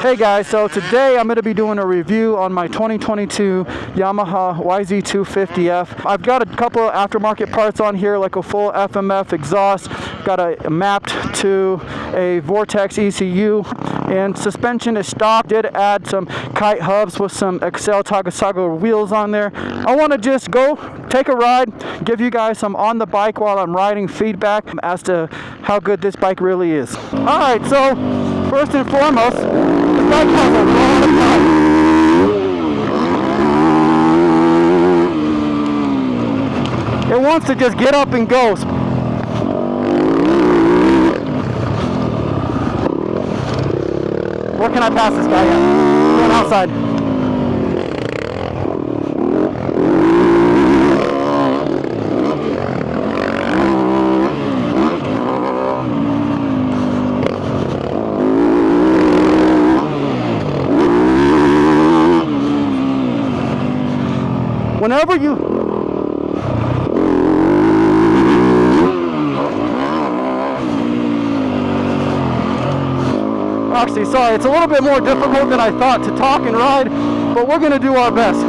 Hey guys, so today I'm going to be doing a review on my 2022 Yamaha YZ250F. I've got a couple of aftermarket parts on here, like a full FMF exhaust, got a mapped to a Vortex ECU, and suspension is stock. Did add some kite hubs with some Excel Tagasago wheels on there. I want to just go take a ride, give you guys some on the bike while I'm riding feedback as to how good this bike really is. Alright, so first and foremost, this bike has a lot of power. It wants to just get up and go. Where can I pass this guy at? Going outside. Whenever you actually, sorry, it's a little bit more difficult than I thought to talk and ride, but we're going to do our best.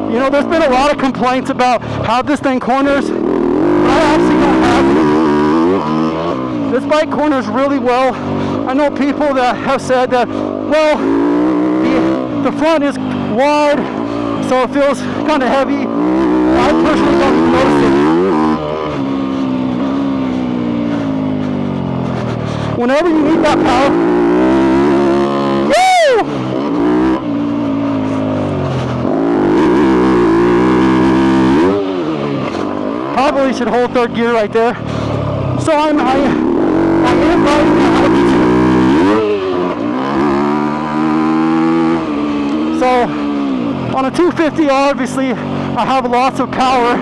You know, there's been a lot of complaints about how this thing corners. I actually don't have it. This bike corners really well. I know people that have said that, well, the front is wide, so it feels kind of heavy. I personally don't notice it. Whenever you need that power, woo! Probably should hold third gear right there. So I am riding the So on a 250, obviously I have lots of power,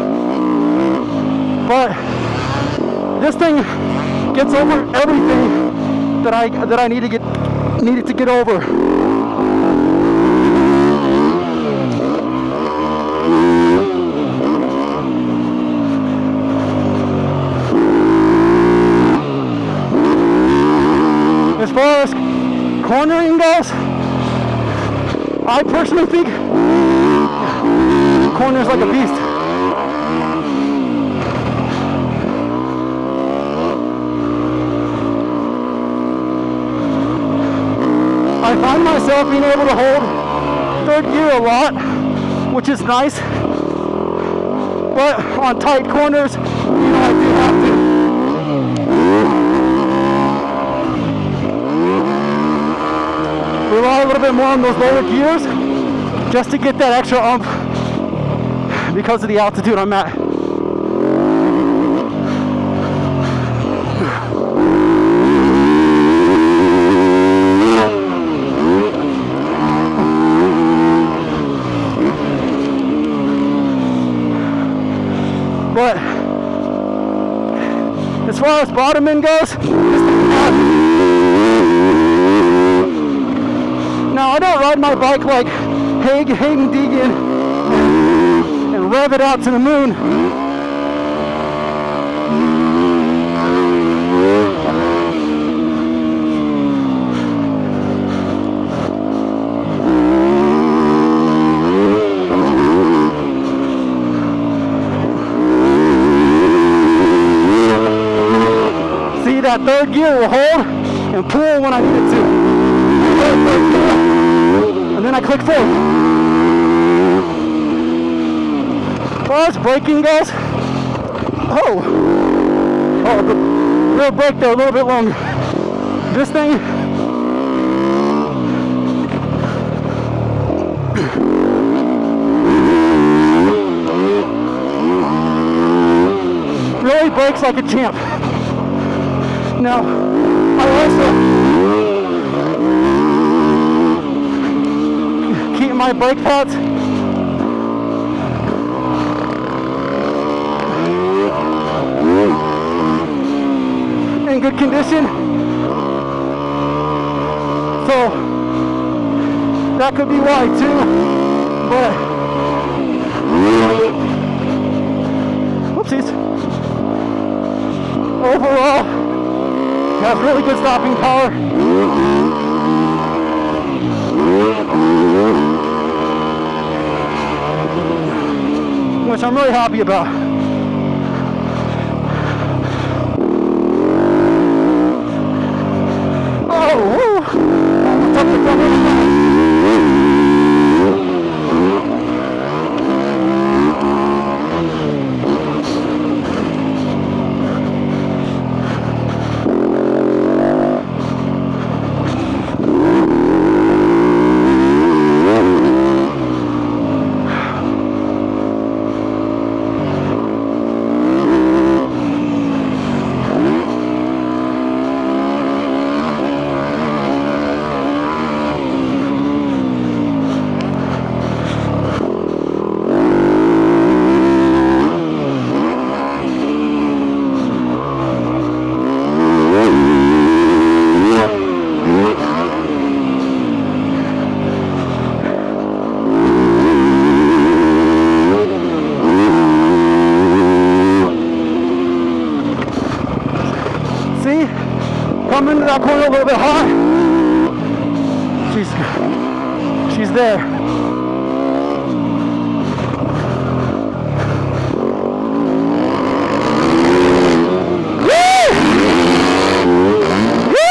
but this thing gets over everything that I needed to get over. As far as cornering goes, I personally think it corners like a beast. I find myself being able to hold third gear a lot, which is nice, but on tight corners, you know, I do have to. Rely a little bit more on those lower gears just to get that extra oomph because of the altitude I'm at. But as far as bottoming goes, now, I don't ride my bike like Hayden Deegan and rev it out to the moon. See, that third gear will hold and pull when I need it to. And then I click forward. As far as braking goes, the rear brake there a little bit longer. This thing, brakes like a champ. Now, I also keep my brake pads in good condition. So that could be why too, but whoopsies. Overall, it has really good stopping power. Which I'm really happy about. Oh, woo. Took the front end. Come into that corner a little bit hard. She's there. Woo! Woo!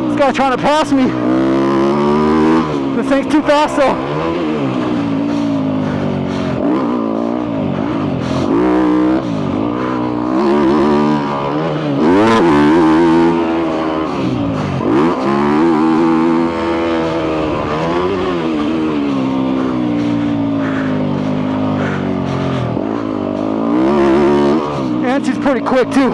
This guy's trying to pass me. This thing's too fast though. And she's pretty quick too.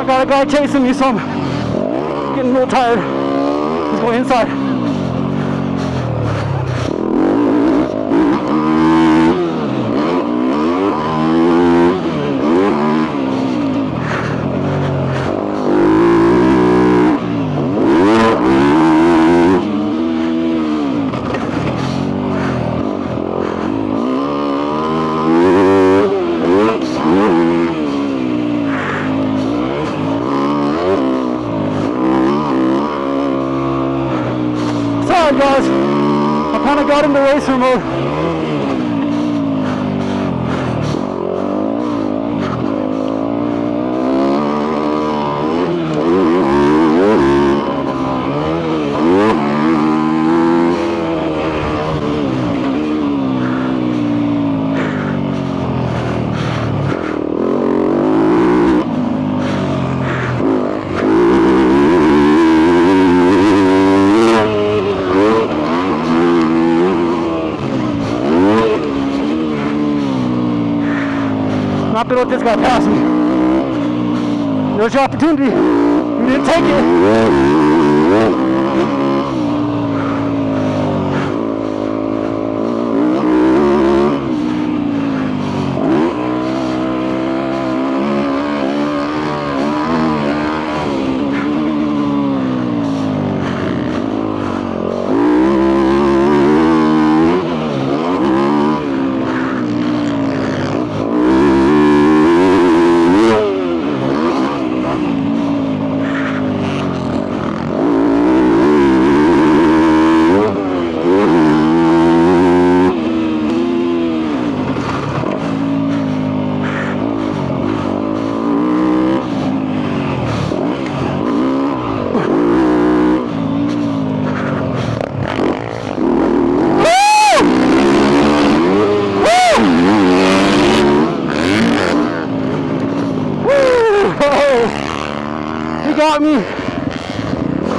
Got a guy chasing me, so I'm getting a little tired. He's going inside. Sorry guys, I kind of got into racer mode. not gonna let this guy pass me. There's your opportunity. You didn't take it.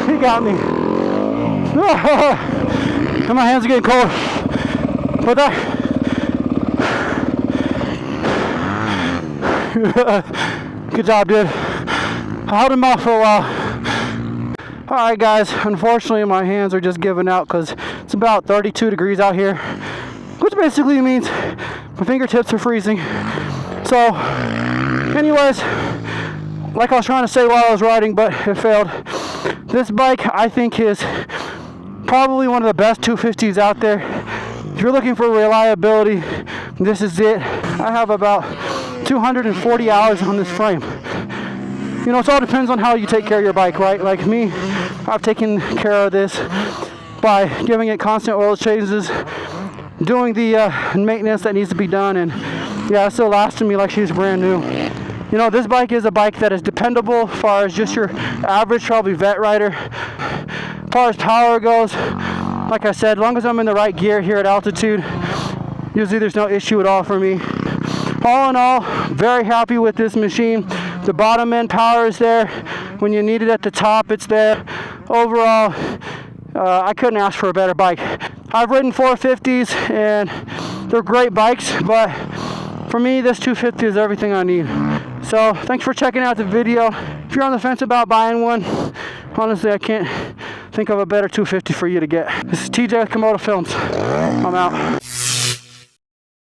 He got me. And my hands are getting cold. But that. Good job, dude. I held him off for a while. Alright, guys. Unfortunately, my hands are just giving out because it's about 32 degrees out here, which basically means my fingertips are freezing. So, anyways, like I was trying to say while I was riding, but it failed. This bike, I think, is probably one of the best 250s out there. If you're looking for reliability, this is it. I have about 240 hours on this frame. You know, it all depends on how you take care of your bike, right? Like me, I've taken care of this by giving it constant oil changes, doing the maintenance that needs to be done, and yeah, it's still lasting me like she's brand new. You know, this bike is a bike that is dependable as far as just your average, probably vet rider. As far as power goes, like I said, as long as I'm in the right gear here at altitude, usually there's no issue at all for me. All in all, very happy with this machine. The bottom end power is there. When you need it at the top, it's there. Overall, I couldn't ask for a better bike. I've ridden 450s and they're great bikes, but for me, this 250 is everything I need. So thanks for checking out the video. If you're on the fence about buying one, honestly, I can't think of a better 250 for you to get. This is TJ with Comoto Films. I'm out.